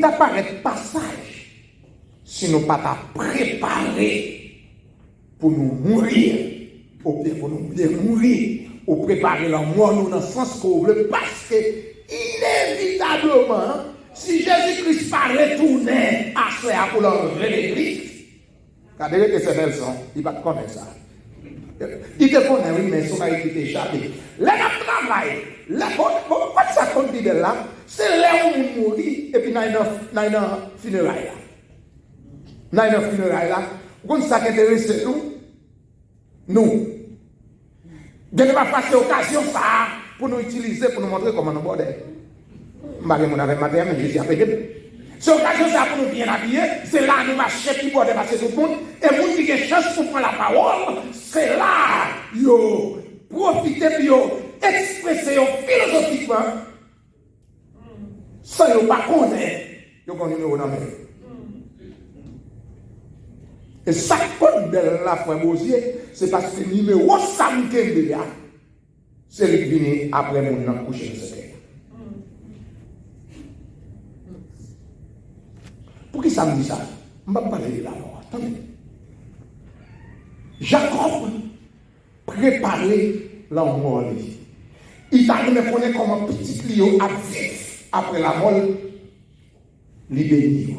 d'apparaître passage si nous pas t'a préparé pour nous mourir, ou bien pour nous bien mourir, ou préparer la mort nous dans le sens qu'on veut, parce que inévitablement, si Jésus-Christ pas retourné à faire pour l'enlever l'église, regardez que c'est belle son, il va te connaître ça. Il te connaît, oui, mais son mari qui t'échappé. Là, on travaille. Là, pourquoi ça compte de là? C'est là où on mourit, et puis, dans un funérailles là. Dans un funérailles là, vous savez ça qui intéresse nous. Vous ne pas passer l'occasion ça pour nous utiliser, pour nous montrer comment nous bordons. Marie, mon avec madame, mais je dis après. C'est l'occasion ça pour nous bien habiller, c'est là nous marchons qui bordons passer tout le monde, et vous qui avez chance pour prendre la parole, c'est là, yo, profitez puis yo, expressez yo philosophiquement, sans yo pas connaître, yo qu'on numéro dans main. Et ça compte de la foi Bosier, c'est parce que le numéro Sam Kembe, c'est lui qui vient après mon nom coucher de secret. Pour qui ça me dit ça? Je ne vais pas parler de la mort. Attendez. Jacob préparait la mort. Il t'a donné connaître comment petit Clio a vécu après la mort. Il bénit.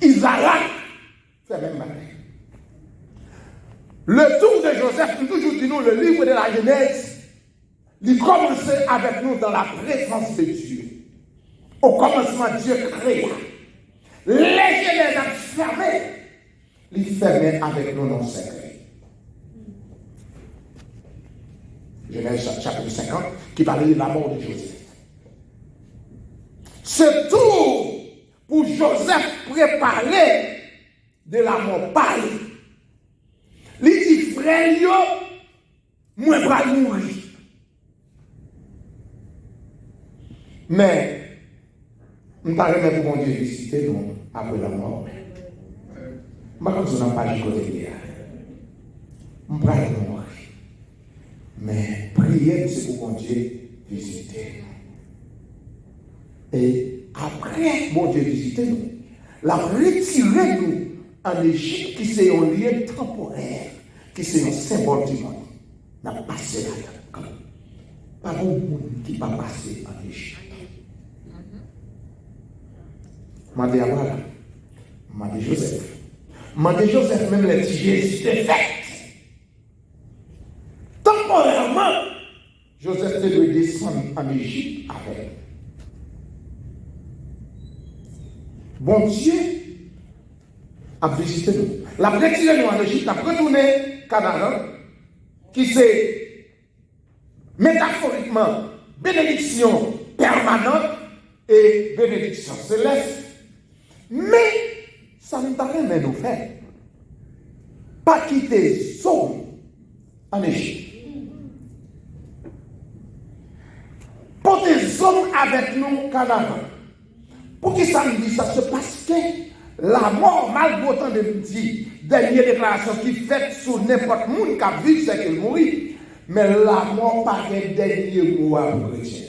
Isaac fait même bataille. Le tour de Joseph, nous toujours dit nous, le livre de la Genèse, il commençait avec nous dans la présence de Dieu. Au commencement, Dieu créa. Les Genèses a fermé. Il fermait avec nous dans le secret. Genèse chapitre 50, qui parlait de la mort de Joseph. Ce tour pour Joseph préparer de la mort paille. Il dit, frère, moi, je vais mourir. Mais, je ne parle pas pour mon Dieu visiter nous après la mort. Je ne vais pas dire côté de je vais mourir. Mais, prier, c'est pour mon Dieu visiter. Et après, mon Dieu visiter nous, la retirer nous en Égypte, qui c'est un lieu temporaire, qui c'est un symbole du monde. N'a passé là. Pas beaucoup de monde qui va passer en Égypte. M'a dit voilà. M'a dit Joseph. M'a dit Joseph, même les petits Jésus était fait. Temporairement, Joseph devait descendre en Égypte avec. Bon Dieu a visité nous. La retiré nous en Égypte, a retourné Canaan, qui c'est métaphoriquement bénédiction permanente et bénédiction céleste. Mais ça ne t'a rien nous faire. Pas quitter zone en Égypte. Porter zone avec nous Canaan. Pour qui ça me dit ça? C'est parce que la mort, malgré autant de me dire, dernière déclaration qui fait sur n'importe qui a vu, c'est qu'il mourit. Mais la mort pas un dernier mot à vous chrétien.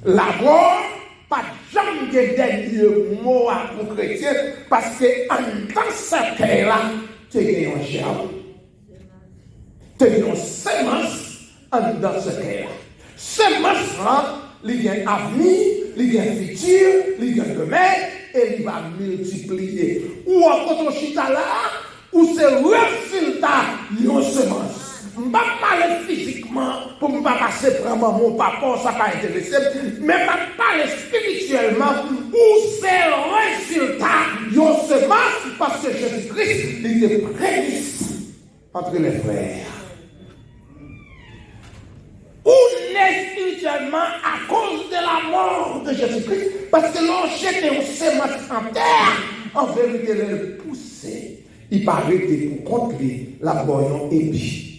La mort pas jamais un dernier mot à vous chrétien, parce que en dans ce cas-là, tu as un germe. Tu as une sémence en dans ce cas-là. Sémence-là, il y a un avenir, il y a un futur, il y a demain, et il va multiplier. Ou en contre chita là, ou c'est le résultat d'une semence. Je ne vais pas parler physiquement pour ne pas passer vraiment mon papa, ça va intéresser, mais je vais parler spirituellement où c'est le résultat d'une semence parce que Jésus-Christ il était prémisse entre les frères. Ou l'est spirituellement à cause de la mort de Jésus-Christ, parce que l'on jette une semence en terre, en vérité, elle poussait. Il paraît que pour contrer la bonne épi.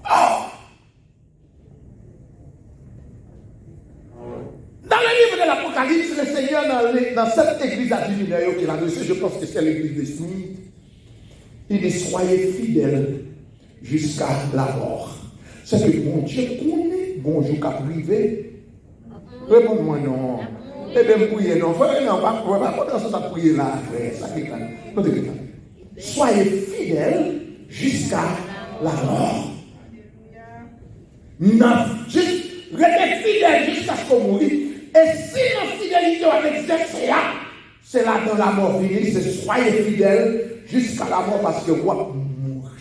Oh! Dans le livre de l'Apocalypse, le Seigneur, dans cette église à Dieu qu'il a reçue, je pense que c'est l'église de Smith, il dit soyez fidèles jusqu'à la mort. C'est que mon Dieu connaît bonjour qu'a privé. Réponds-moi non. Et bien, prier non. Non, pas ça prier là, frère. Ça qui est. Soyez fidèles jusqu'à la mort. Non, juste restez fidèles jusqu'à ce qu'on mourit. Et si notre fidélité va exercer, c'est là dans la mort finie, c'est soyez fidèles jusqu'à la mort parce que vous mourir.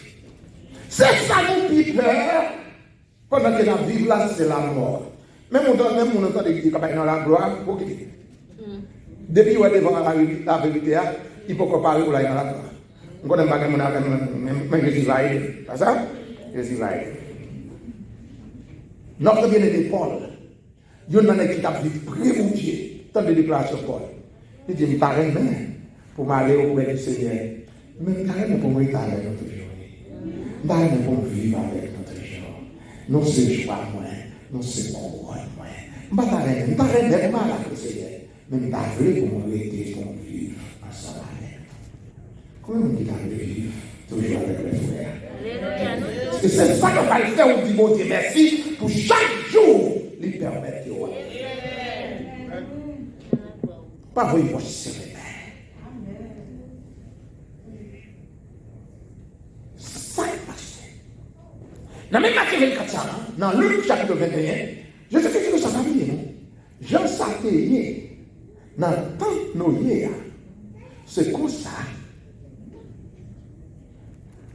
C'est ça nous qui peur. Pendant que nous vivons là, c'est la mort. Même on entend des gens qui dans la gloire, ok. Depuis qu'on est devant la vérité, il faut qu'on parle pour la gloire. On connaît pas que mon avec même Jésus va aider. C'est ça? Jésus va aider. Notre bien-aimé Paul, il y a un qui a dit prier mon Dieu, tant de déclarations Paul. Il dit, je ne parle pas pour m'aller auprès du Seigneur. Mais je ne parle pas pour me retrouver avec notre journée. Je ne parle pas pour me vivre avec notre jour. Non, c'est joie, moi. Non, c'est couronne, moi. Je ne parle pas avec le Seigneur. Mais je parle pour me rester, pour me vivre ensemble avec. Comment on dit de vivre toujours avec les frères? Et c'est ça qu'on va le faire, on dit, bon Dieu, merci pour chaque jour lui permettre de voir. Pas vous, il faut se réveiller. Ça est passé. Dans même Matthieu 24, dans Luc chapitre 21, je sais que ça va bien, non? Jean Satélier, dans le temps de Noé, c'est comme ça.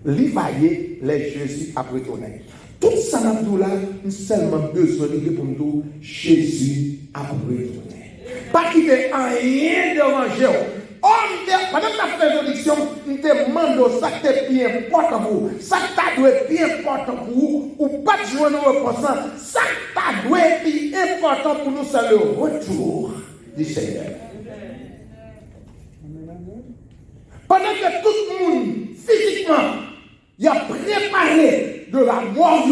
L'évailler les Jésus après tourner. Tout ça, nous avons seulement besoin de pour nous Jésus après tourner. Pas quitter rien de manger. Pendant que tu fais l'élection, nous te demandons ça qui est bien important pour vous. Ça qui doit être bien important pour vous. Ou pas de jouer nos reposants. Ça qui doit être bien important pour nous, c'est le retour du Seigneur. Pendant que tout le monde, physiquement, il a préparé de la mort,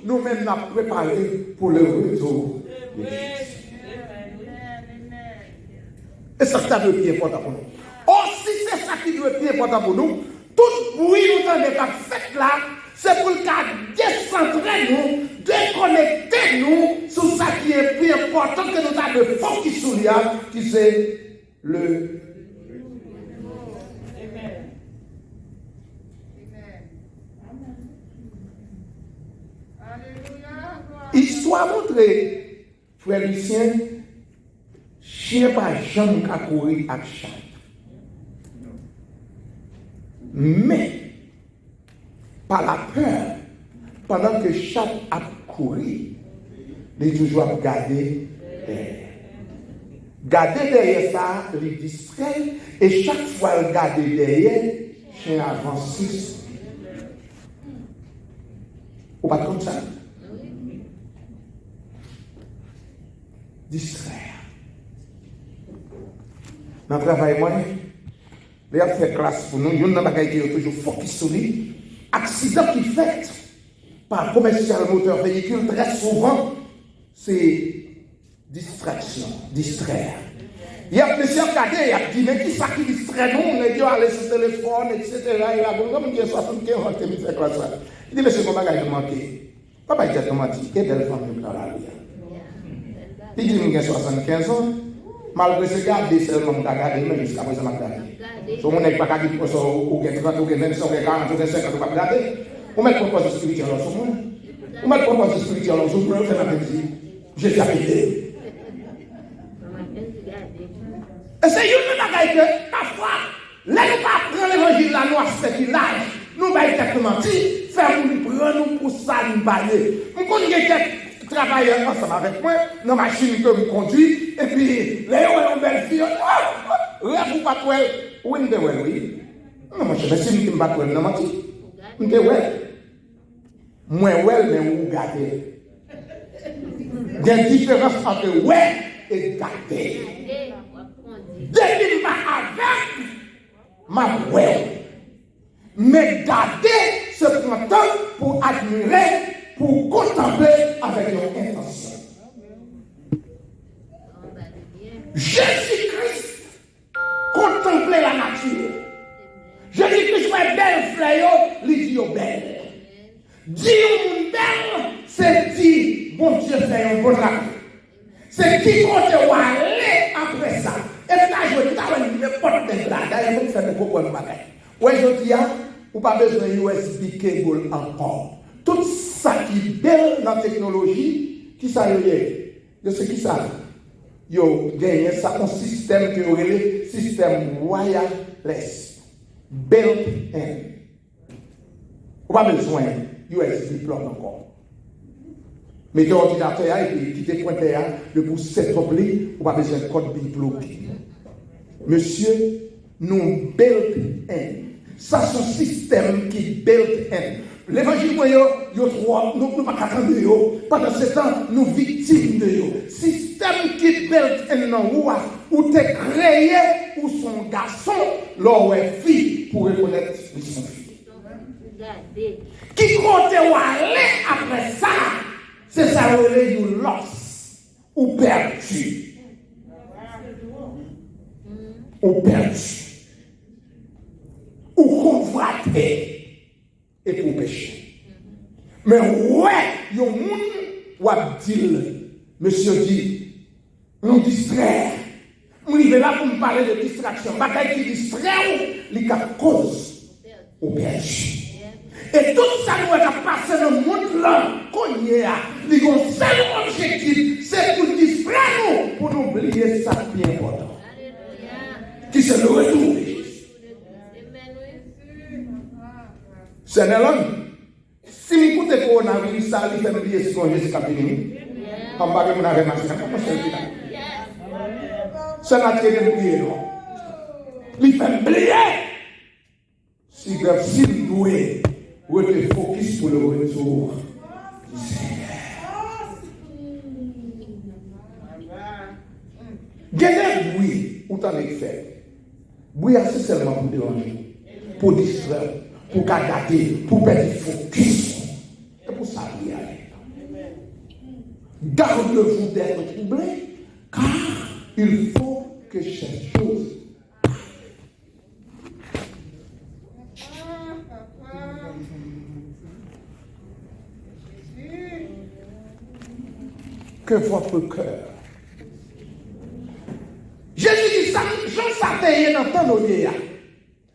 nous-mêmes nous avons préparé pour le retour de Jésus. Et ça doit être bien important pour nous. Si c'est ça qui doit être bien important pour nous, tout bruit nous avons fait là, c'est pour le cas décentrer nous, déconnecter nous sur ça qui est plus important que nous avons de focus sur lui, qui c'est le. Histoire montrée, frère Lucien, chien pas jamais qu'à courir avec chat. Mais, par la peur, pendant que chat a couru, il est toujours gardé derrière. Garder derrière ça, il distrait, et chaque fois il garde derrière, le chien avance 6. Ou pas comme ça? Distraire. Dans le travail, moi, il y a fait classe pour nous, il y a un bagage qui est toujours focus sur lui. Accident qui fait par commercial moteur véhicule, très souvent, c'est distraction, distraire. Il y a plusieurs cadets, il y a dit, mais qui ça qui distrait nous? Les gens allaient sur le téléphone, etc. Il y a bon, comme il y a 75 ans qui fait classe. Il dit, mais c'est mon bagage de manquer. Papa, il dit, comment dit, quelle belle femme dans la vie. Il dit, il y a 75 ans. Malgré ce gars, c'est le monde qui a gardé, mais jusqu'à présent, il a gardé. Si on n'est pas gardé, ou 30, ou 25, ou 40, ou 50, ou pas gardé, on met le propos spirituel dans son monde. On met le propos spirituel dans son monde, on fait la même chose. Je suis habité. Et c'est une bagaille que, parfois, là, nous pas prendre l'évangile là, nous spéculage, nous va exactement mentir, faire nous prendre nous pour ça, nous bailler. Nous connaissons travailler ensemble avec moi, dans la machine que je conduis, et puis, là, on est une belle fille, là, vous pas quoi, oui, oui. Non, moi, je suis une pas quoi, non, moi, je suis moi, ouais, mais vous gardez. Il y a une différence entre ouais et garder. Depuis ma avec, ma ouais. Mais garder, c'est prendre temps pour admirer, pour contempler avec leur intention. Jésus-Christ contemplait la nature. Jésus-Christ est belle fleur, il dit belle. Dire une belle, c'est dire bon Dieu fait un bon travail. C'est qui compte aller après ça. Et là, je vais tout n'importe quel là. D'ailleurs, vous faites beaucoup de bagages. Ouais, je dis, vous n'avez pas besoin de USB cable encore. Tout ça qui est belle dans la technologie, qui ça y est? Je sais qui ça? Yo, gagné ça, un système qui est le système wireless. Built-in. Vous n'avez pas besoin de USB plug encore. Mettez l'ordinateur et puis quittez le pointeur, le bout s'établit, vous n'avez pas besoin de code bloqué. Monsieur, nous built-in. Ça, c'est un système qui est built-in. L'évangile, nous ne pas attendre. Pendant ce temps, nous victimes de yo. Système qui est built-in dans vous, où tu es créé, où son garçon, l'on est fille, pour reconnaître son fille. Qui compte aller après ça, c'est ça où il est lost, ou perdu. Ou perdu. Ou convoité et pour pécher. Mais ouais, il y a un monde qui dit, monsieur dit, nous distraire. On est là pour me parler de distraction. Bagaille qui distrait, il y a cause au perdu. Et tout ça nous est passé dans le monde là, qu'on y a. Le seul objectif, c'est pour distraire nous, pour nous oublier ça qui est important. Qui c'est le retour. Seigneur, si vous écoutez le coronavirus, ça lui fait oublier ce qu'on Jésus a fini. Comme par exemple, on a remarqué, comment c'est le cas? Ça n'a pas été oublié, non? Il fait oublier. Si vous douez, vous êtes focus pour le retour du Seigneur. Gagner oui, où t'en es fait? Oui, c'est seulement pour déranger, pour distraire. Pour garder, pour perdre focus. C'est pour ça qu'il y a. Garde-vous d'être troublé, car il faut que cette chose que votre cœur. Jésus dit ça, Jean s'atteignait dans ton oreille.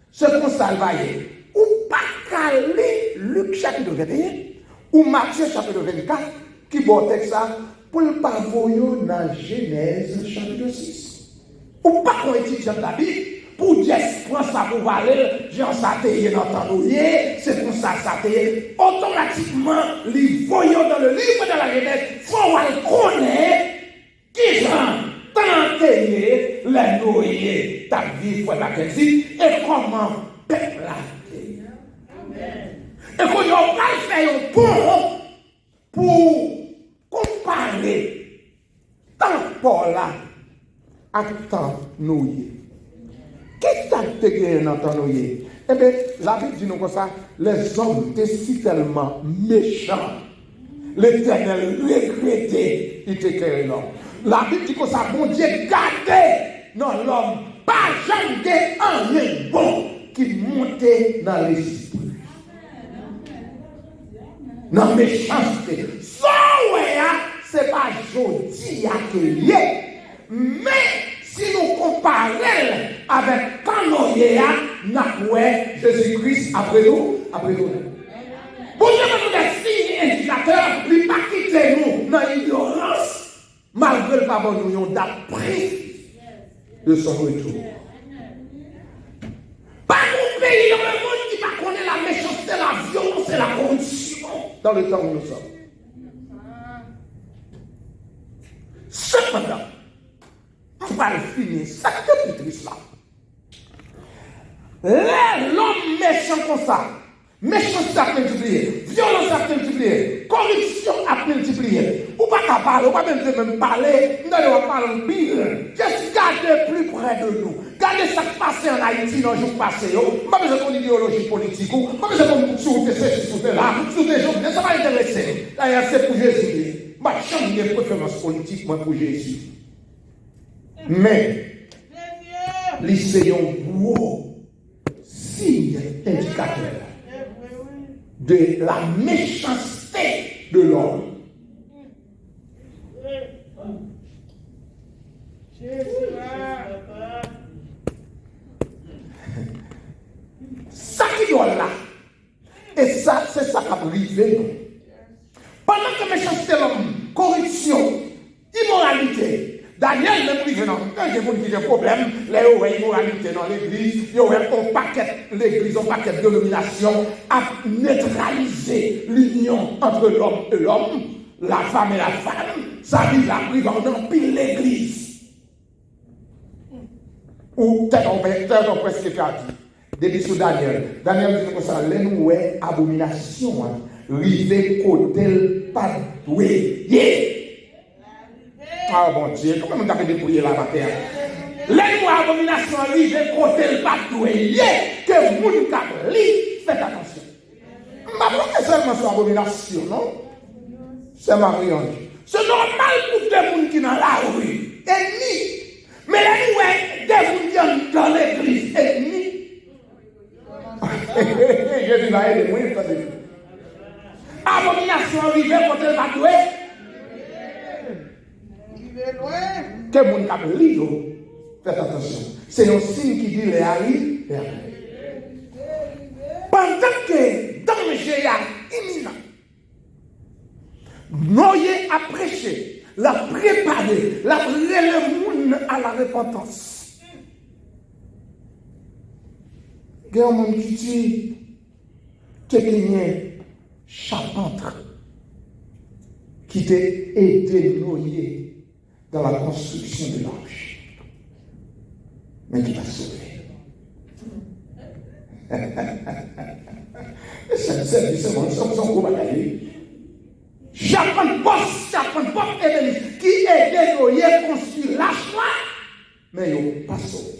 Ce qu'on salvaille. Ou pas caler Luc chapitre 21, ou Matthieu chapitre 24, qui porte ça, pour le parvoyer dans Genèse chapitre 6. Ou pas qu'on étudie la Bible, pour dire, prends ça pour valer, Jean s'atteigne dans ton oreille, c'est pour ça s'atteigne. Automatiquement, les voyons dans le livre de la Genèse, il faut connaître qui Jean t'enterrer les noyés, ta vie, faut la question, et comment peuple là. Et qu'on a pas fait un pont pour comparer tant Paul là à tant nous. Qu'est-ce que tu as dans ton nouille? Eh bien, la Bible dit nous comme ça, les hommes étaient si tellement méchants. L'Éternel regrettait, il était créé l'homme. La Bible dit comme ça, bon Dieu gardait dans l'homme, pas jamais un rien bon qui montait dans l'esprit. Dans méchanceté. Ça, c'est pas jodi à qu'il mais si nous comparons avec quand nous avons Jésus-Christ après nous. Bon Dieu nous des signes indicateurs, il ne pas quitter nous dans l'ignorance, malgré le pardon nous avons d'après de son retour. Pas un pays dans le monde qui va connaître la méchanceté, la violence et la corruption dans le temps où nous sommes. Cependant, on va le finir, ça c'est plus triste là. L'homme méchant comme ça, méchanceté a multiplié, violence a multiplié, corruption a multiplié. Ou pas qu'à parler, ou pas même parler, nous allons parler en pile. Juste garder plus près de nous. Gardez ça qui passe en Haïti dans le jour passé. Pas besoin de ton idéologie politique, pas besoin de sur là, sur des gens, ça va intéresser. D'ailleurs, c'est pour Jésus. Ma chambre de préférence politique, moi, pour Jésus. Mais, lycéons gros signe indicateur de la méchanceté de l'homme. arrivé, non. Pendant que méchanceté l'homme, corruption, immoralité, Daniel même privé, non. Quand il y a des gens qui ont des problèmes, les immoralité dans l'église, il y a un paquet, l'église, un paquet de domination à neutraliser l'union entre l'homme et l'homme, la femme et la femme, ça arrive à priver dans pile l'église. Ou tel on presque dit. Depuis sous Daniel dit que ça, les nous est abomination, rivé côté pas doué. Ah bon Dieu, comment on t'a fait dépouiller la matin? Les nous abomination rivé côté pas doué. Que vous t'a li, faites attention. Ma pas seulement sur abomination, non? C'est Marie-Ange. C'est normal pour des gens qui sont dans la rue, ennemis. Mais là, nous, des gens dans l'église, ennemis. Je dis, va aider moi, abomination arrivée quand elle va douer. Que mon cap livre, faites attention. C'est un signe qui dit les arrive. Pendant que danger est imminent, Noé a prêché, l'a préparé, l'a prêté le monde à la repentance. Il y a un monde qui dit que quelqu'un charpente qui t'a aidé Noé dans la construction de l'arche, mais qui t'a sauvé. C'est mon gros bagaille. Charpente boss, qui aidait Noé à construire l'arche là, mais ils n'ont pas sauvé.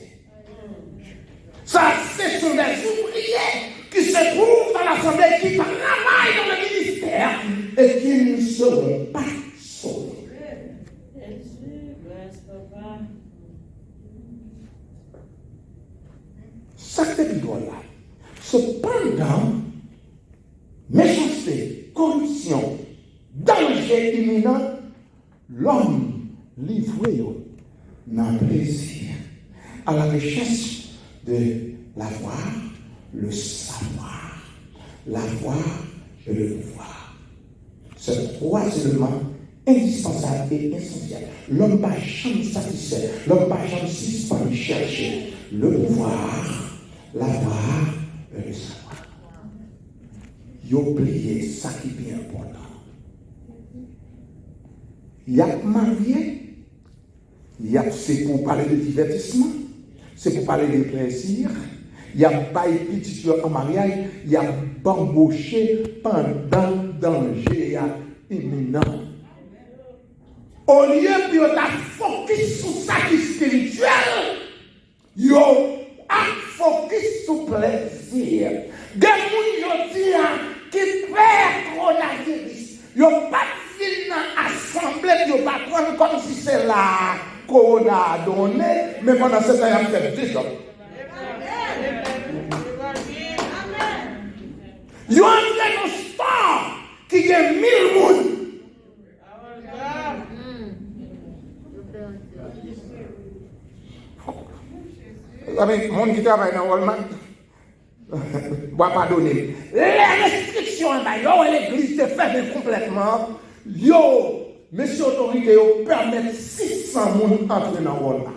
Ça, ce sont des ouvriers qui se trouvent dans l'assemblée, qui travaillent dans le ministère et qui ne seront pas sauvés. Ça, c'est là. Cependant, méchanceté, corruption, danger imminent, l'homme livré dans le plaisir, à la recherche de l'avoir, le savoir, l'avoir et le pouvoir. C'est trois éléments indispensables et essentiels. L'homme va jamais satisfait, l'homme va jamais suspendre chercher le pouvoir, l'avoir et le savoir. Il oublie ça qui est bien important. Il y a marié, c'est pour parler de divertissement, c'est pour parler de plaisir. Il y a pas petit en mariage, il y a bamboché pendant danger imminent. Au lieu de focus sur ça qui est spirituel, yo a focus sur plaisir. Des gens qui perdent coronavirus, yo pas de dans assemblée, yo pas prendre comme si c'est la corona donné, mais pendant ce temps, il a fait des hommes. Ils ont entré dans ce sport qui a 1000 personnes. Le monde qui travaille dans Walmart ne va pas donner. Les restrictions, l'église est fermée complètement. Messieurs autorités, permettent 600 personnes d'entrer dans Walmart.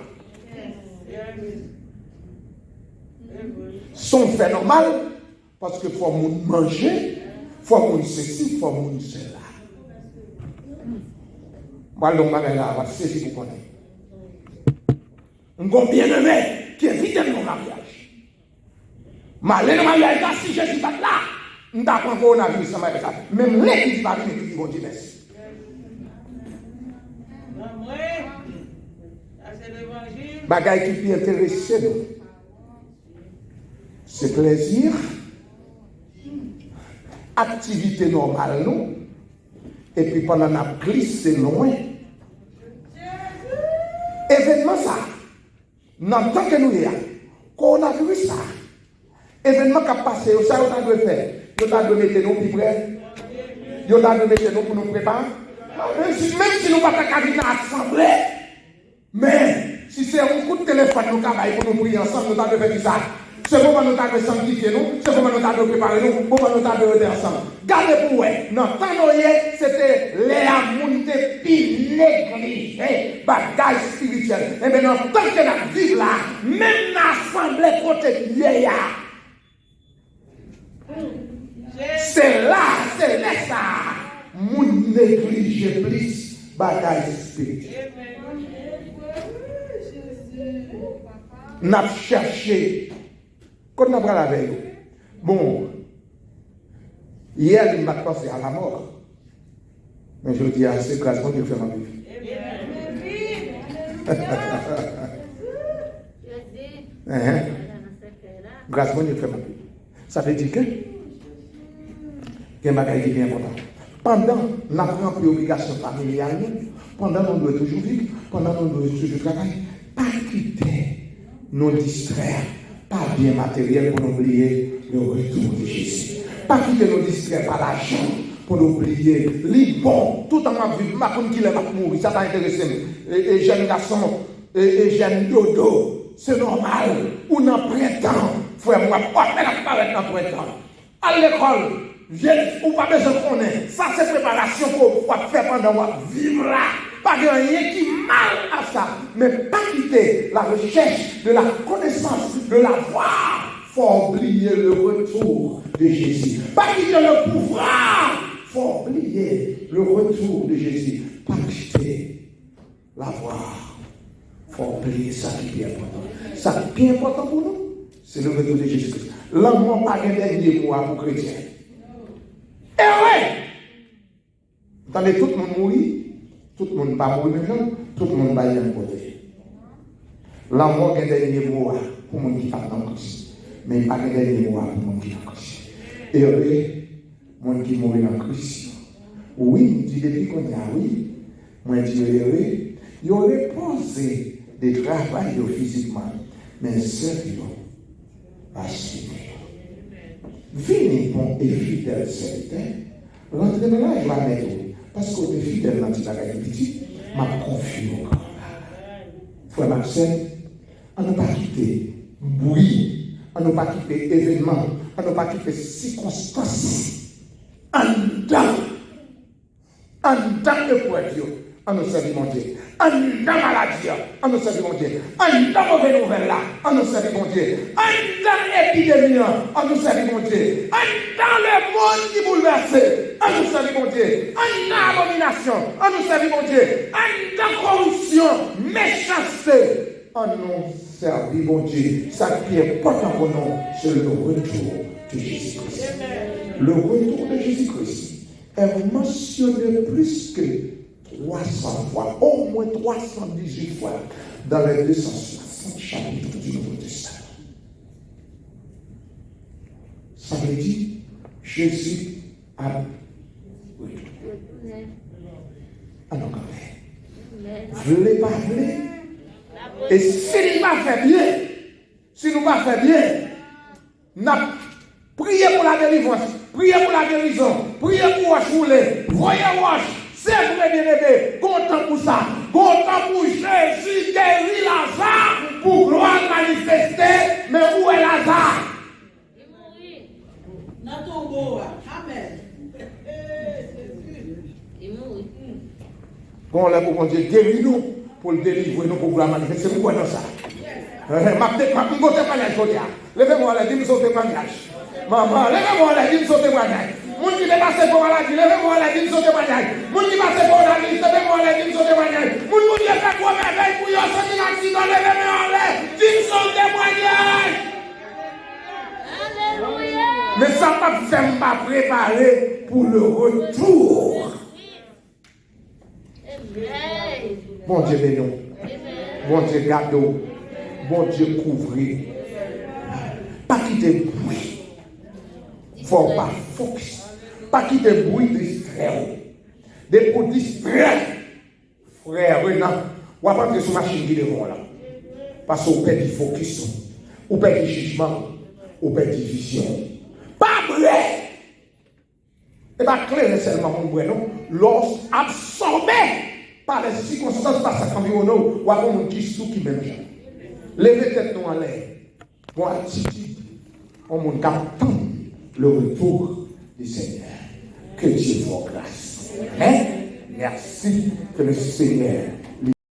Son fait normal. Parce que faut manger, faut ceci, faut cela. Moi, je vais saisir pour connaître. Un bon bien-aimé qui évite mon mariage. Malgré le mariage, si je ne suis pas là, je ne vais pas coronavirus. Même les qui vont venir, qui vont dire merci. Bagaille qui peut intéresser nous, c'est plaisir. Activité normale, nous, et puis pendant la glissé loin. Événement ça, dans le temps que nous y a, qu'on a vu ça, événement qui a passé, ça, on a dû faire, on a dû mettre nous plus près, on a dû mettre nous pour nous préparer. Même si nous ne pouvons pas venir à l'assemblée, mais si c'est un coup de téléphone nous pour nous prier ensemble, nous avons fait ça. C'est pourquoi nous avons sanctifié nous, c'est pourquoi nous avons préparé nous, pourquoi nous avons été ensemble. Gardez pour vous, non, tant c'était les amours qui négligés, bagaille spirituelle. Et maintenant, tant que nous vivons là, même l'assemblée côté vieillard, c'est là ça, nous négligeons plus bagaille spirituelle. Nous avons cherché, quand nous avons la veille, bon, hier, il m'a passé à la mort. Mais je dis, c'est grâce à Dieu que je fais ma vie. Grâce à Dieu que je fais ma vie. Ça veut dire que c'est un bagage qui est bien important. Pendant notre préoccupation familiale, pendant nous devons toujours vivre, pendant nous devons toujours travailler, pas quitter, nous distraire, pas bien matériel pour oublier le retour de Jésus. Pas quitter nous distraire par l'argent pour oublier les bons. Tout en ma vie, ma femme qui est mourir, ça t'a intéressé. Et jeune garçon, et jeune dodo, c'est normal. Ou dans le printemps, frère, moi, pas apparaître dans le printemps. À l'école, ou pas besoin de connaître. Ça, c'est préparation pour faire pendant vivre là. Pas de rien qui mal à ça. Mais pas quitter la recherche de la connaissance, de la voix. Faut oublier le retour de Jésus. Pas quitter le pouvoir. Faut oublier le retour de Jésus. Pas quitter la voix. Faut oublier ça qui est important. Ça qui est important pour nous, c'est le retour de Jésus-Christ. L'amour pas un dernier mot pour chrétien. Et ouais! Attendez, tout le monde mourit, tout le monde pas mourir maintenant, tout le monde va y aller côté. L'amour est un dernier mot pour les gens qui partent dans Christ. Mais pas un dernier mot pour les gens qui sont dans Christ. Et ouais, les gens qui mourent dans Christ. Oui, je dis depuis qu'on y a, oui, moi je dis, oui, ils auraient posé des travail physiquement, mais sérieux, pas suivre. Venez bon et fidèle serviteur, rentrez dans là, je vais mettre, parce que vous êtes fidèle dans le petit, m'a confié au corps. Frère Marcel, on ne pas quitter bruit, on ne pas quitter événement, on ne pas quitter circonstances, en dedans de poids, on nous servit mon Dieu. En dans maladie, on nous servit mon Dieu. En dans mauvaise nouvelle là, on nous servit mon Dieu. En dans l'épidémie, on nous servit mon Dieu. En dans le monde qui bouleverse, on nous servit mon Dieu. En dans l'abomination, on nous servit mon Dieu. En dans corruption, méchanceté, on nous servit mon Dieu. Ça qui est important pour nous, c'est le retour de Jésus-Christ. Le retour de Jésus-Christ est mentionné plus que 300 fois, au moins 318 fois dans les 260 chapitres du Nouveau Testament. Ça veut dire Jésus a retourné. Alors quand même, voulez pas voulez. Et si nous pas fait bien, nous avons prié pour la délivrance, prié pour la guérison, prié pour Wachouler, voyez Wach. C'est vrai, bien-aimé, content pour ça. Content pour Jésus guérir Lazare pour gloire manifester. Mais où est Lazare? Il mourit. Amen. Il mourit. Bon, là, pour Dieu, guéris-nous pour le délivrer, nous pour gloire manifester. C'est quoi dans ça? Levez-moi là, dis-nous son témoignage. Maman, levez-moi là, dis-nous son témoignage. Moun qui est passé pour la vie, levez-moi la vie de son témoignage. Moun qui est passé pour la vie, levez-moi la vie de son témoignage. Moun qui est fait quoi merveille pour y sortir l'accident, levez-moi en l'air, dis son témoignage. Alléluia. Mais ça ne fait pas préparer pour le retour. Bon Dieu bénis. Bon Dieu garde. Bon Dieu couvre. Pas quitter bruit. Faut pas focus. Pas quitter bruit distrait. Des pour distraire. Frère Renan, on va prendre sur machine qui devant là. Parce qu'on perd du focus. On perd du jugement. On perd du vision. Pas vrai. Et pas clair seulement mon vrai non. Lorsque absorbé par les circonstances par sa environnante, ou à un qui sous qui même. Levez tête nous en l'air. Bon attitude, on monde qui attend le retour du Seigneur. Que Dieu vous grâce. Amen. Merci que le Seigneur